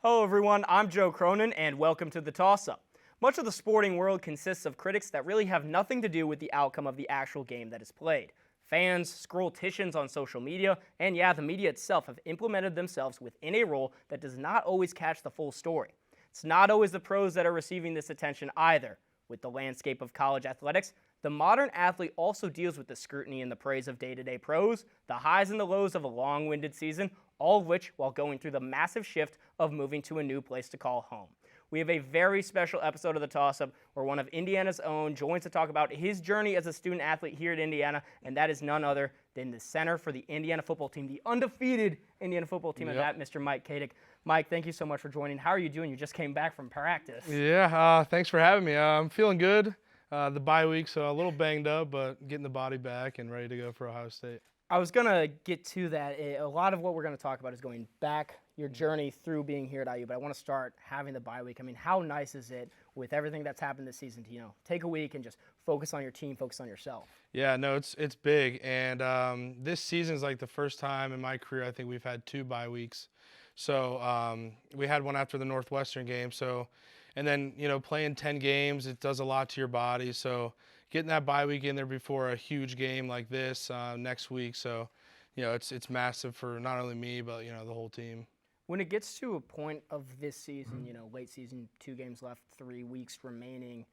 Hello everyone, I'm Joe Cronin and welcome to The Toss-Up. Much of the sporting world consists of critics that really have nothing to do with the outcome of the actual game that is played. Fans, scrollticians on social media, and the media itself have implemented themselves within a role that does not always catch the full story. It's not always the pros that are receiving this attention either. With the landscape of college athletics, the modern athlete also deals with the scrutiny and the praise of day-to-day pros, the highs and the lows of a long-winded season, all of which while going through the massive shift of moving to a new place to call home. We have a very special episode of The Toss-Up where one of Indiana's own joins to talk about his journey as a student athlete here at Indiana, and that is none other than the center for the Indiana football team, the undefeated Indiana football team, and that Mr. Mike Katic. Mike, thank you so much for joining. How are you doing? You just came back from practice. Yeah, thanks for having me. I'm feeling good. The bye week, so a little banged up, but getting the body back and ready to go for Ohio State. I was going to get to that. A lot of what we're going to talk about is going back your journey through being here at IU, but I want to start having the bye week. I mean, how nice is it with everything that's happened this season to, take a week and just focus on your team, focus on yourself? Yeah, no, it's big, and this season is like the first time in my career I think we've had 2 bye weeks. So we had one after the Northwestern game, and then, playing 10 games, it does a lot to your body. So getting that bye week in there before a huge game like this next week. So, it's massive for not only me, but, the whole team. When it gets to a point of this season, late season, 2 games left, 3 weeks remaining,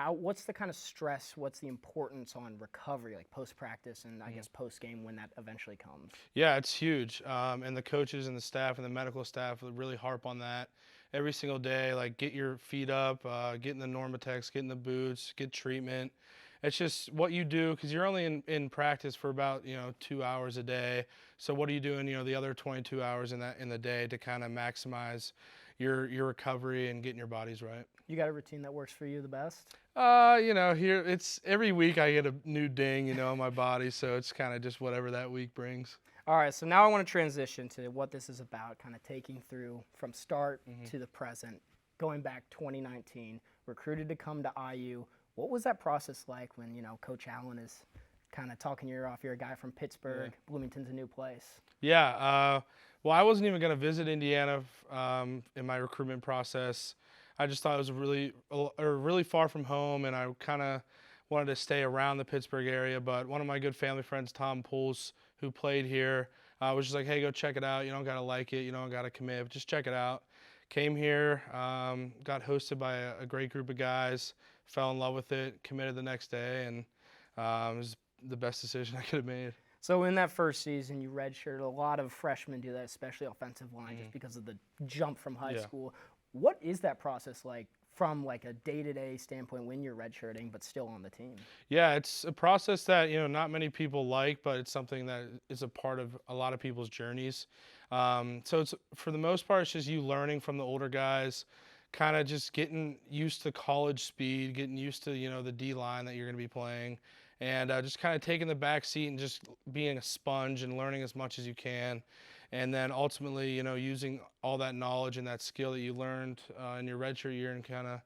what's the kind of stress, what's the importance on recovery, like post-practice and I guess post-game when that eventually comes? Yeah, it's huge. And the coaches and the staff and the medical staff really harp on that every single day. Like, get your feet up, get in the Normatex, get in the boots, get treatment. It's just what you do, because you're only in practice for about 2 hours a day. So what are you doing the other 22 hours in the day to kind of maximize your recovery and getting your bodies right? You got a routine that works for you the best? Here it's every week I get a new ding on my body, so it's kind of just whatever that week brings. All right, so now I want to transition to what this is about, kind of taking through from start to the present, going back 2019, recruited to come to IU. What was that process like when, Coach Allen is kind of talking your ear off? You're a guy from Pittsburgh. Yeah. Bloomington's a new place. Yeah. Well, I wasn't even going to visit Indiana in my recruitment process. I just thought it was really far from home, and I kind of wanted to stay around the Pittsburgh area. But one of my good family friends, Tom Pulse, who played here, was just like, hey, go check it out. You don't got to like it. You don't got to commit. But just check it out. Came here, got hosted by a great group of guys, fell in love with it, committed the next day, and it was the best decision I could have made. So in that first season, you redshirted. A lot of freshmen do that, especially offensive line, just because of the jump from high school. What is that process like from like a day-to-day standpoint when you're redshirting but still on the team? Yeah, it's a process that not many people like, but it's something that is a part of a lot of people's journeys. So it's, for the most part, it's just you learning from the older guys, kind of just getting used to college speed, getting used to the D-line that you're going to be playing, and just kind of taking the back seat and just being a sponge and learning as much as you can. And then ultimately, using all that knowledge and that skill that you learned in your redshirt year and kind of,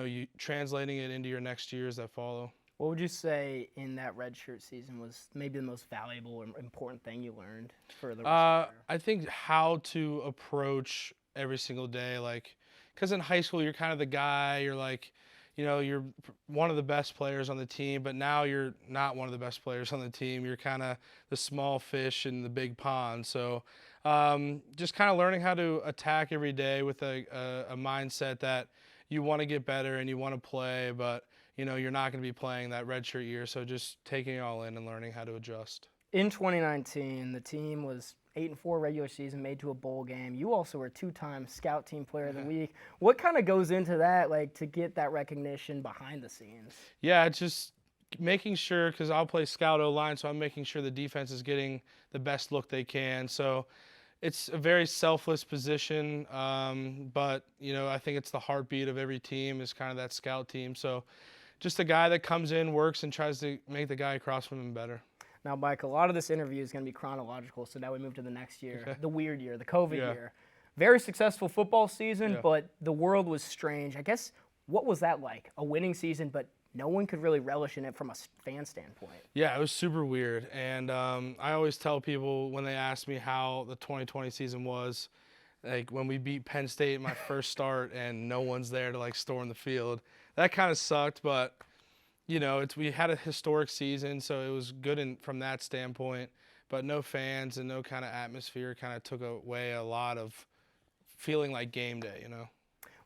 you translating it into your next years that follow. What would you say in that redshirt season was maybe the most valuable or important thing you learned for the rest of the year? I think how to approach every single day, because in high school you're kind of the guy, you're like, you're one of the best players on the team, but now you're not one of the best players on the team. You're kind of the small fish in the big pond. So just kind of learning how to attack every day with a mindset that you want to get better and you want to play, but you're not going to be playing that redshirt year. So just taking it all in and learning how to adjust. In 2019, the team was 8-4 regular season, made to a bowl game. You also were 2-time Scout Team Player of the Week. What kind of goes into that, to get that recognition behind the scenes? Yeah, it's just making sure, because I'll play Scout O-line, so I'm making sure the defense is getting the best look they can. So it's a very selfless position, but, I think it's the heartbeat of every team is kind of that Scout team. So just a guy that comes in, works, and tries to make the guy across from him better. Now, Mike, a lot of this interview is going to be chronological, so now we move to the next year, the weird year, the COVID year. Very successful football season, but the world was strange. I guess, what was that like? A winning season, but no one could really relish in it from a fan standpoint. Yeah, it was super weird. And I always tell people when they ask me how the 2020 season was, like when we beat Penn State in my first start and no one's there to like storm the field. That kind of sucked, but we had a historic season, so it was good from that standpoint. But no fans and no kind of atmosphere kind of took away a lot of feeling like game day.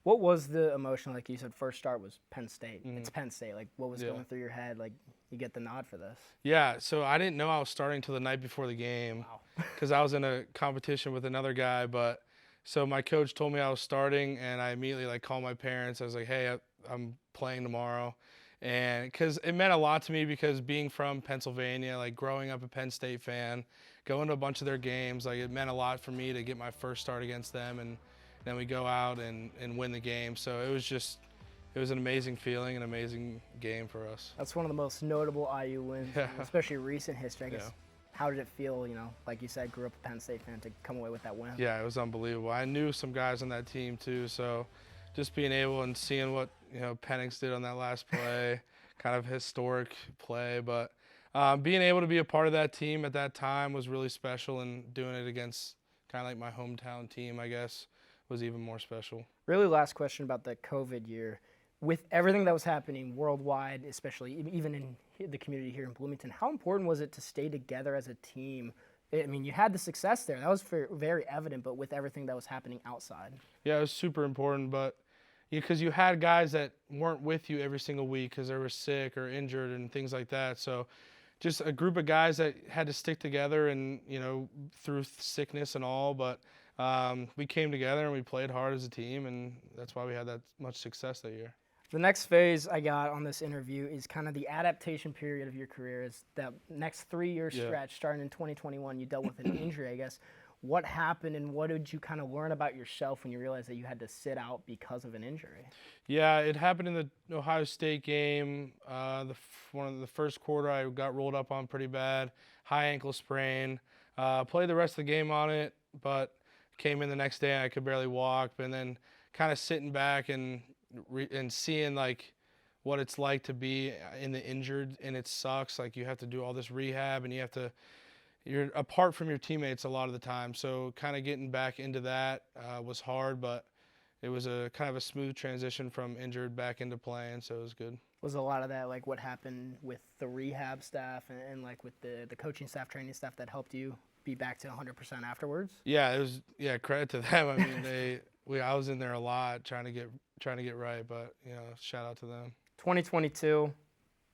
What was the emotion? Like you said, first start was Penn State. Mm-hmm. It's Penn State. Like what was going through your head? Like you get the nod for this. Yeah, so I didn't know I was starting till the night before the game because I was in a competition with another guy. But so my coach told me I was starting, and I immediately like called my parents. I was like, "Hey, I'm playing tomorrow," and because it meant a lot to me because being from Pennsylvania, like growing up a Penn State fan, going to a bunch of their games, like it meant a lot for me to get my first start against them, and then we go out and win the game. So it was an amazing feeling, an amazing game for us. That's one of the most notable IU wins, especially recent history. I guess. How did it feel, like you said, grew up a Penn State fan, to come away with that win? Yeah, it was unbelievable. I knew some guys on that team too, so just being able and seeing what Penix did on that last play, kind of historic play, but being able to be a part of that team at that time was really special, and doing it against kind of like my hometown team, I guess, was even more special. Really, last question about the COVID year. With everything that was happening worldwide, especially even in the community here in Bloomington, how important was it to stay together as a team? I mean, you had the success there. That was very evident, but with everything that was happening outside. Yeah, it was super important, but because you had guys that weren't with you every single week because they were sick or injured and things like that. So just a group of guys that had to stick together and, through sickness and all, but we came together and we played hard as a team, and that's why we had that much success that year. The next phase I got on this interview is kind of the adaptation period of your career. Is that next 3-year stretch starting in 2021, you dealt with an injury, I guess. What happened, and what did you kind of learn about yourself when you realized that you had to sit out because of an injury? Yeah, it happened in the Ohio State game. One of the first quarter, I got rolled up on pretty bad, high ankle sprain. Played the rest of the game on it, but came in the next day and I could barely walk. And then kind of sitting back and seeing like what it's like to be in the injured, and it sucks. Like you have to do all this rehab, and you're apart from your teammates a lot of the time. So kind of getting back into that was hard, but it was a kind of a smooth transition from injured back into playing, so it was good. Was a lot of that like what happened with the rehab staff and like with the coaching staff, training staff that helped you be back to 100% afterwards? Yeah, it was. Yeah, credit to them. I mean, I was in there a lot trying to get right, but shout out to them. 2022,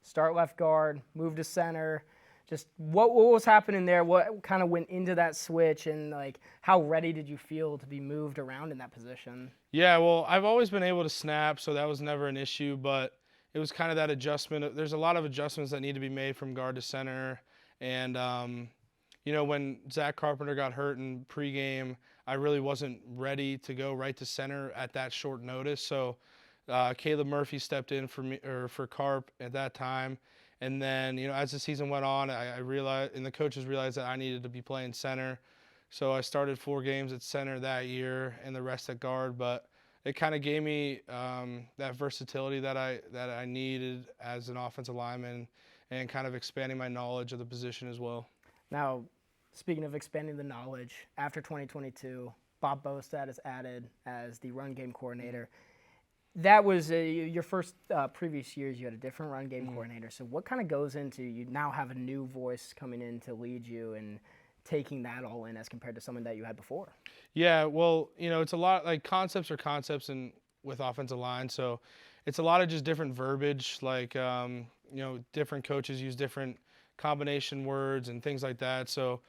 start left guard, move to center. Just what was happening there? What kind of went into that switch, and like how ready did you feel to be moved around in that position? Yeah, well, I've always been able to snap, so that was never an issue, but it was kind of that adjustment. There's a lot of adjustments that need to be made from guard to center, and when Zach Carpenter got hurt in pregame, I really wasn't ready to go right to center at that short notice. So Caleb Murphy stepped in for Carp at that time. And then, as the season went on, I realized, and the coaches realized that I needed to be playing center. So I started 4 games at center that year and the rest at guard. But it kind of gave me that versatility that I needed as an offensive lineman, and kind of expanding my knowledge of the position as well. Now, speaking of expanding the knowledge, after 2022, Bob Bostad is added as the run game coordinator. That was your first previous years. You had a different run game coordinator. So what kind of goes into you now have a new voice coming in to lead you and taking that all in as compared to someone that you had before? Yeah, well, it's a lot like concepts are concepts with offensive line. So it's a lot of just different verbiage. Like different coaches use different combination words and things like that. So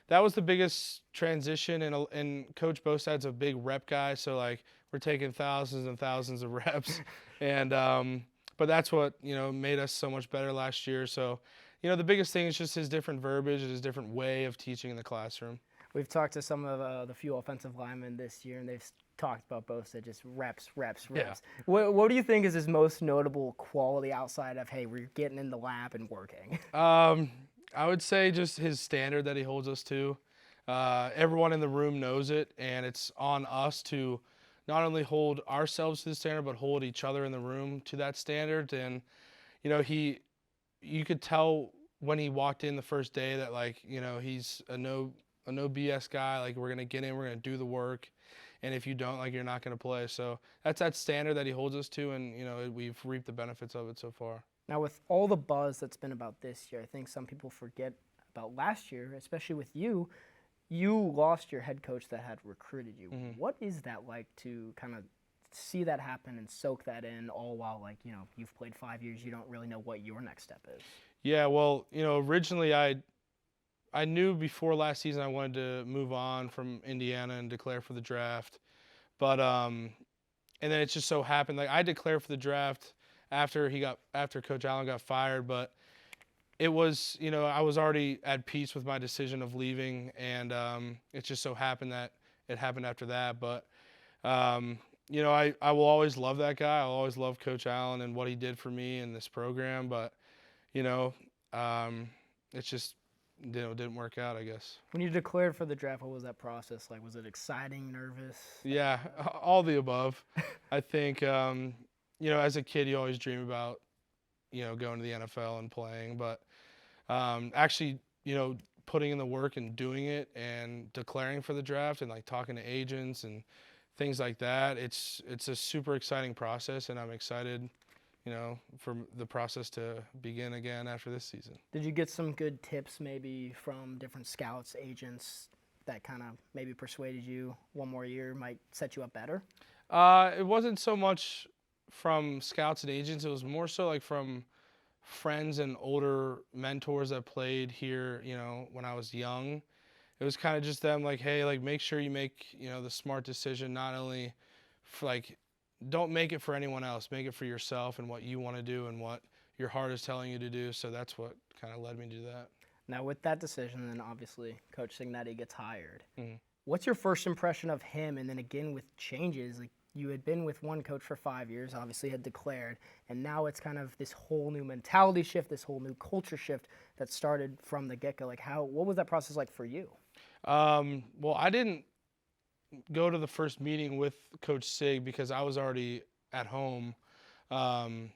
that was the biggest transition, and Coach Bostad's a big rep guy, so like we're taking thousands and thousands of reps, and but that's what made us so much better last year. So the biggest thing is just his different verbiage, his different way of teaching in the classroom. We've talked to some of the few offensive linemen this year, and they've talked about Bostad just reps. Yeah. What do you think is his most notable quality outside of, hey, we're getting in the lab and working? I would say just his standard that he holds us to. Everyone in the room knows it, and it's on us to not only hold ourselves to the standard, but hold each other in the room to that standard. And, you could tell when he walked in the first day that, like, he's a no BS guy. Like, we're going to get in, we're going to do the work. and if you don't, like, you're not going to play. So that's that standard that he holds us to, and we've reaped the benefits of it so far. Now, with all the buzz that's been about this year, I think some people forget about last year, especially with you. You lost your head coach that had recruited you. Mm-hmm. What is that like to kind of see that happen and soak that in, all while, like, you've played 5 years, you don't really know what your next step is? Yeah, well, originally I knew before last season I wanted to move on from Indiana and declare for the draft. But and then it just so happened, like, I declared for the draft after Coach Allen got fired, but it was, I was already at peace with my decision of leaving, and it just so happened that it happened after that. But I will always love that guy. I'll always love Coach Allen and what he did for me in this program, but it's just didn't work out, I guess. When you declared for the draft, what was that process like? Was it exciting, nervous? Yeah, all the above. I think as a kid you always dream about going to the NFL and playing, but actually putting in the work and doing it and declaring for the draft and, like, talking to agents and things like that, it's a super exciting process, and I'm excited for the process to begin again after this season. Did you get some good tips maybe from different scouts, agents that kind of maybe persuaded you one more year might set you up better? It wasn't so much from scouts and agents. It was more so like from friends and older mentors that played here, when I was young. It was kind of just them, like, hey, like, make sure you make, the smart decision, not only for, like, don't make it for anyone else, make it for yourself and what you want to do and what your heart is telling you to do. So that's what kind of led me to do that. Now, with that decision, then obviously Coach Cignetti gets hired. Mm-hmm. What's your first impression of him? And then again, with changes, like, you had been with one coach for 5 years, obviously had declared, and now it's kind of this whole new mentality shift, this whole new culture shift that started from the get-go. Like, what was that process like for you? Well, I didn't go to the first meeting with Coach Sig because I was already at home and,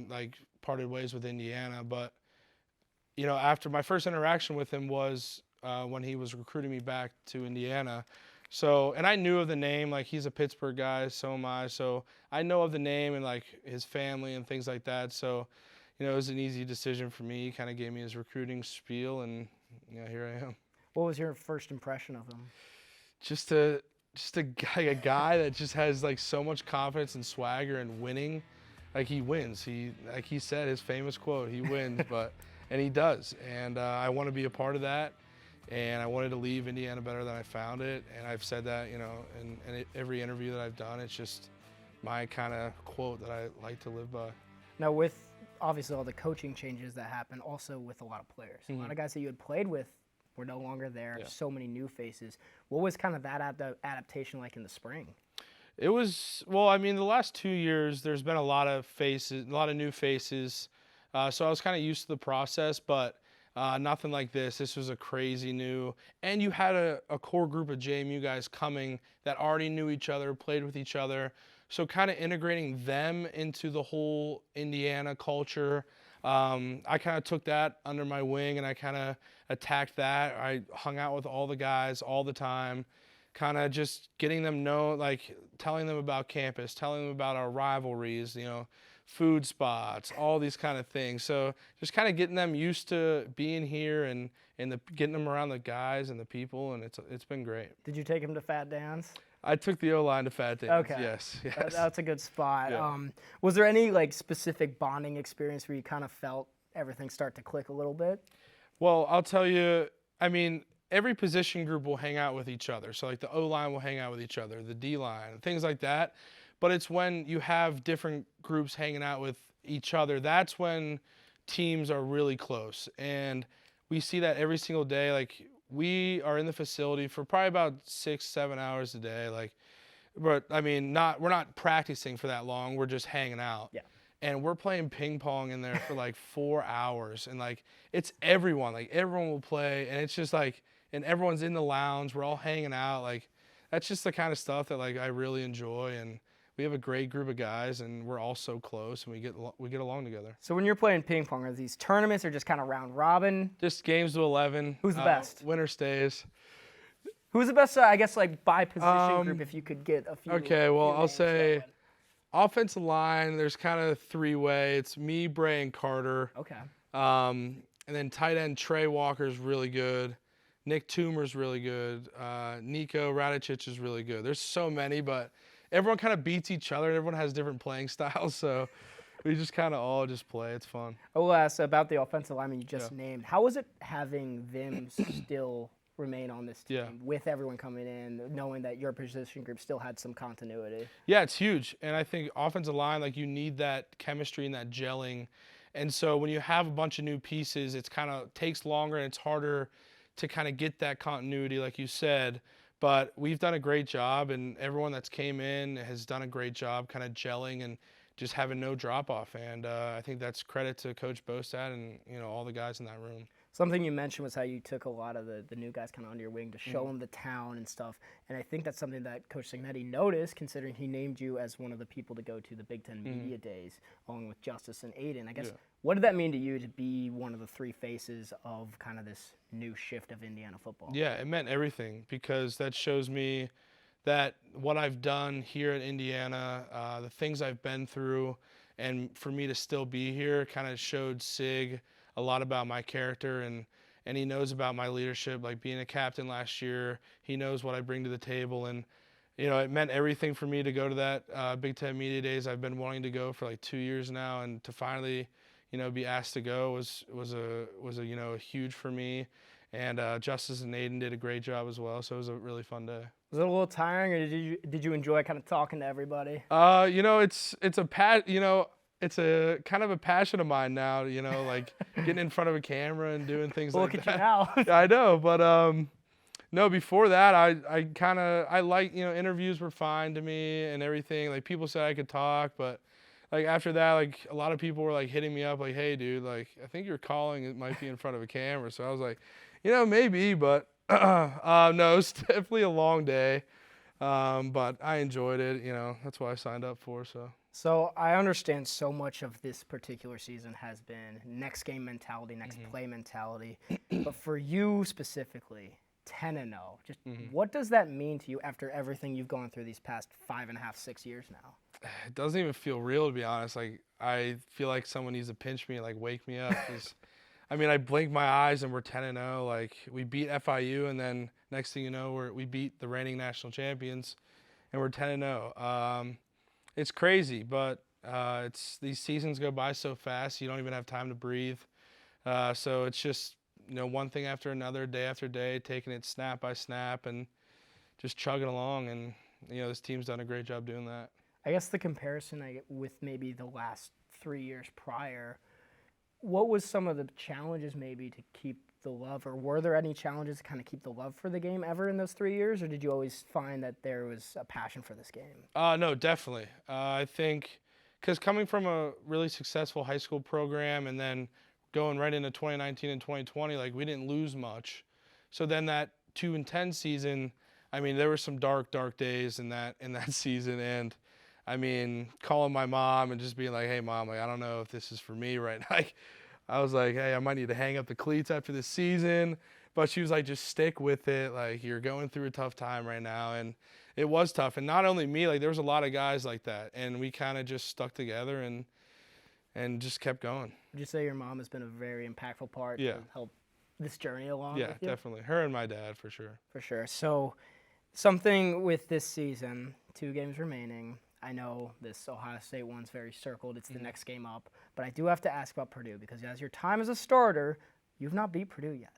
like, parted ways with Indiana. But, after my first interaction with him was when he was recruiting me back to Indiana. So, and I knew of the name, like, he's a Pittsburgh guy, so am I. So I know of the name and, like, his family and things like that. So, it was an easy decision for me. He kind of gave me his recruiting spiel, and here I am. What was your first impression of him? Just a guy that just has, like, so much confidence and swagger and winning. Like, he wins. Like he said, his famous quote, he wins, and he does. And I want to be a part of that. And I wanted to leave Indiana better than I found it. And I've said that, in every interview that I've done. It's just my kind of quote that I like to live by. Now, with obviously all the coaching changes that happened, also with a lot of players, Mm-hmm. a lot of guys that you had played with were no longer there. Yeah. So many new faces. What was kind of that adaptation like in the spring? It was, well, I mean, the last 2 years, there's been a lot of new faces. So I was kind of used to the process, but nothing like this. This was a crazy new, and you had a core group of JMU guys coming that already knew each other, played with each other. So kind of integrating them into the whole Indiana culture. I kind of took that under my wing, and I kind of attacked that. I hung out with all the guys all the time, kind of just getting them like, telling them about campus, telling them about our rivalries, food spots, all these kind of things. So just kind of getting them used to being here and getting them around the guys and the people, and it's been great. Did you take him to Fat Dan's? I took the O-line to Fat Dan's. Okay. Yes. That's a good spot. Yeah. Was there any, like, specific bonding experience where you kind of felt everything start to click a little bit? Well, I'll tell you, I mean, every position group will hang out with each other. So, like, the O-line will hang out with each other, the D-line, things like that. But it's when you have different groups hanging out with each other, that's when teams are really close. And we see that every single day. Like, we are in the facility for probably about 6-7 hours a day. Like, but I mean, we're not practicing for that long. We're just hanging out. Yeah. And we're playing ping pong in there for like 4 hours. And, like, it's everyone. Like, everyone will play. And it's just like, and everyone's in the lounge. We're all hanging out. Like, that's just the kind of stuff that, like, I really enjoy. And we have a great group of guys, and we're all so close, and we get along together. So when you're playing ping pong, are these tournaments or just kind of round robin? Just games to 11. Who's the best? Winner stays. Who's the best, I guess, like by position group if you could get a few? Okay, well, few I'll names say going? offensive line, there's kind of three-way. It's me, Bray, and Carter. Okay. And then tight end Trey Walker's really good. Nick Toomer's really good. Nico Radicic is really good. There's so many, but everyone kind of beats each other. Everyone has different playing styles, so we just kind of all just play. It's fun. I will ask about the offensive lineman you just named. How was it having them still remain on this team with everyone coming in, knowing that your position group still had some continuity? Yeah, it's huge. And I think offensive line, like you need that chemistry and that gelling. And so when you have a bunch of new pieces, it's kind of takes longer and it's harder to kind of get that continuity, like you said. But we've done a great job, and everyone that's came in has done a great job kind of gelling and just having no drop-off. And I think that's credit to Coach Bostad and, all the guys in that room. Something you mentioned was how you took a lot of the new guys kind of under your wing to show them the town and stuff. And I think that's something that Coach Signetti noticed, considering he named you as one of the people to go to the Big Ten Media Days, along with Justice and Aiden. I guess, what did that mean to you to be one of the three faces of kind of this new shift of Indiana football? Yeah, it meant everything, because that shows me that what I've done here at Indiana, the things I've been through, and for me to still be here kind of showed Sig a lot about my character, and he knows about my leadership, like being a captain last year. He knows what I bring to the table, and it meant everything for me to go to that Big Ten Media Days. I've been wanting to go for like 2 years now, and to finally be asked to go was a huge for me. And Justice and Aiden did a great job as well, so it was a really fun day. Was it a little tiring, or did you enjoy kind of talking to everybody? It's a kind of a passion of mine now, like getting in front of a camera and doing things like that. Look at you now. I know, but no, before that, I like, interviews were fine to me and everything. Like people said I could talk, but like after that, like a lot of people were like hitting me up like, hey dude, like I think your calling it might be in front of a camera. So I was like, maybe, but no, it's definitely a long day. But I enjoyed it, that's what I signed up for, so. So I understand so much of this particular season has been next game mentality, next play mentality. But for you specifically, 10-0, just what does that mean to you after everything you've gone through these past 5.5, 6 years now? It doesn't even feel real, to be honest. Like I feel like someone needs to pinch me and like wake me up. 'Cause, I mean, I blink my eyes and we're 10-0. Like we beat FIU, and then next thing you know, we beat the reigning national champions, and we're 10-0. It's crazy, but these seasons go by so fast. You don't even have time to breathe. So it's just one thing after another, day after day, taking it snap by snap and just chugging along. And this team's done a great job doing that. I guess the comparison I get with maybe the last 3 years prior, what was some of the challenges maybe to keep the love, or were there any challenges to kind of keep the love for the game ever in those 3 years, or did you always find that there was a passion for this game? No, definitely. I think because coming from a really successful high school program and then going right into 2019 and 2020, like we didn't lose much. So then that 2-10 season, I mean, there were some dark days in that season, and I mean, calling my mom and just being like, hey mom, like I don't know if this is for me right now. Like, I was like, hey, I might need to hang up the cleats after this season. But she was like, just stick with it. Like, you're going through a tough time right now. And it was tough. And not only me, like there was a lot of guys like that. And we kind of just stuck together and just kept going. Would you say your mom has been a very impactful part to help this journey along with you? Definitely. Her and my dad, for sure. For sure. So something with this season, 2 games remaining. I know this Ohio State one's very circled. It's the next game up. But I do have to ask about Purdue, because as your time as a starter, you've not beat Purdue yet.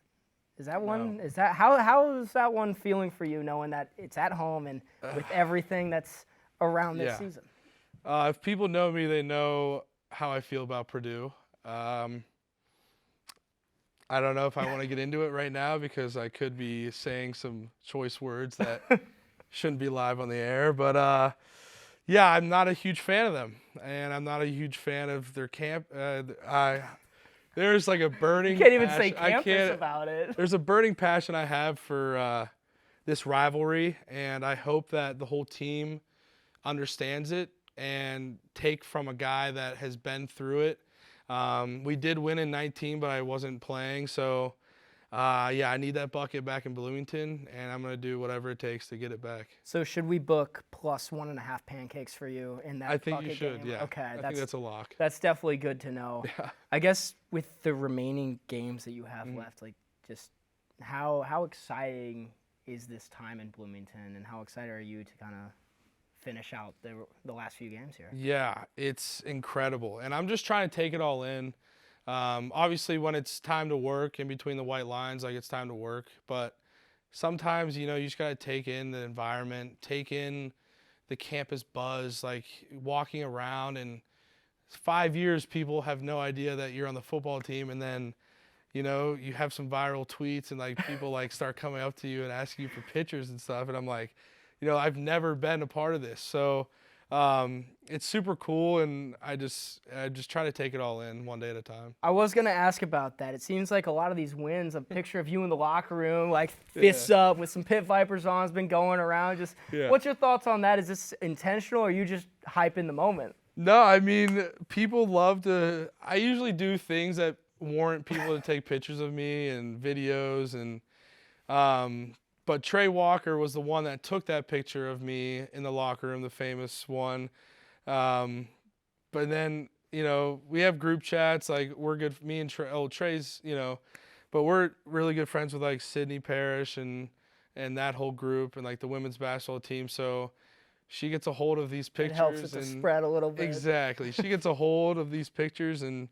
Is that one? No. Is that how is that one feeling for you, knowing that it's at home and with everything that's around this season? If people know me, they know how I feel about Purdue. I don't know if I want to get into it right now, because I could be saying some choice words that shouldn't be live on the air. But yeah, I'm not a huge fan of them, and I'm not a huge fan of their camp. There's like a burning. You can't even say campus about it. There's a burning passion I have for this rivalry, and I hope that the whole team understands it and take from a guy that has been through it. We did win in 19, but I wasn't playing, so Yeah, I need that bucket back in Bloomington, and I'm going to do whatever it takes to get it back. So should we book plus 1.5 pancakes for you in that I think you bucket should, game? yeah. Okay, I think that's a lock. That's definitely good to know. Yeah. I guess with the remaining games that you have left, like just how exciting is this time in Bloomington, and how excited are you to kind of finish out the last few games here? Yeah, it's incredible, and I'm just trying to take it all in. Obviously, when it's time to work in between the white lines, like it's time to work. But sometimes, you just got to take in the environment, take in the campus buzz, like walking around. And 5 years, people have no idea that you're on the football team. And then, you have some viral tweets and like people like start coming up to you and asking you for pictures and stuff. And I'm like, I've never been a part of this. So it's super cool, and I just try to take it all in one day at a time. I was going to ask about that. It seems like a lot of these wins, a picture of you in the locker room, like fists up with some Pit Vipers on, has been going around. What's your thoughts on that? Is this intentional, or are you just hyping the moment? No, I mean, people love to – I usually do things that warrant people to take pictures of me and videos. But Trey Walker was the one that took that picture of me in the locker room, the famous one. But then, we have group chats. Like, we're good. Me and Trey's, but we're really good friends with, like, Sydney Parrish and that whole group and, like, the women's basketball team. So she gets a hold of these pictures. It helps with the spread a little bit. Exactly. She gets a hold of these pictures and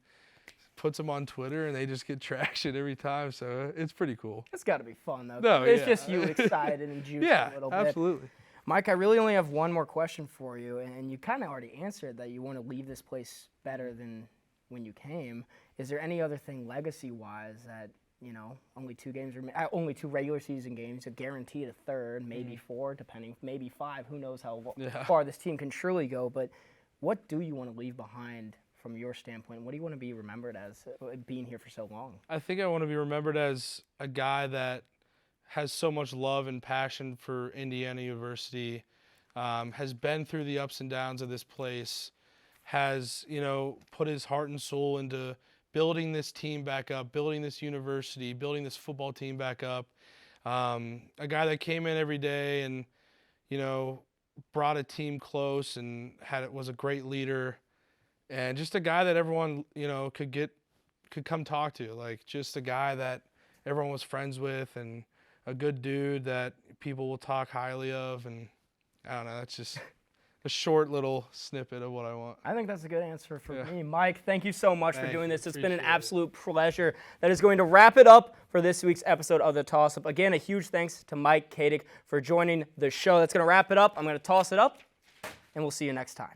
puts them on Twitter, and they just get traction every time. So it's pretty cool. It's got to be fun, though. No, it's just you excited and juiced a little bit. Yeah, absolutely. Mike, I really only have one more question for you, and you kind of already answered that you want to leave this place better than when you came. Is there any other thing legacy-wise that, only 2 games, only 2 regular season games, a guaranteed a third, maybe 4, depending, maybe 5. Who knows how far this team can surely go. But what do you want to leave behind from your standpoint? What do you want to be remembered as, being here for so long? I think I want to be remembered as a guy that has so much love and passion for Indiana University, has been through the ups and downs of this place, has, put his heart and soul into building this team back up, building this university, building this football team back up. A guy that came in every day and, brought a team close and was a great leader, and just a guy that everyone, could come talk to. Like, just a guy that everyone was friends with, and a good dude that people will talk highly of. And I don't know, that's just a short little snippet of what I want. I think that's a good answer for me. Mike, thank you so much for doing this. It's been an absolute pleasure. That is going to wrap it up for this week's episode of The Toss-Up. Again, a huge thanks to Mike Katic for joining the show. That's going to wrap it up. I'm going to toss it up, and we'll see you next time.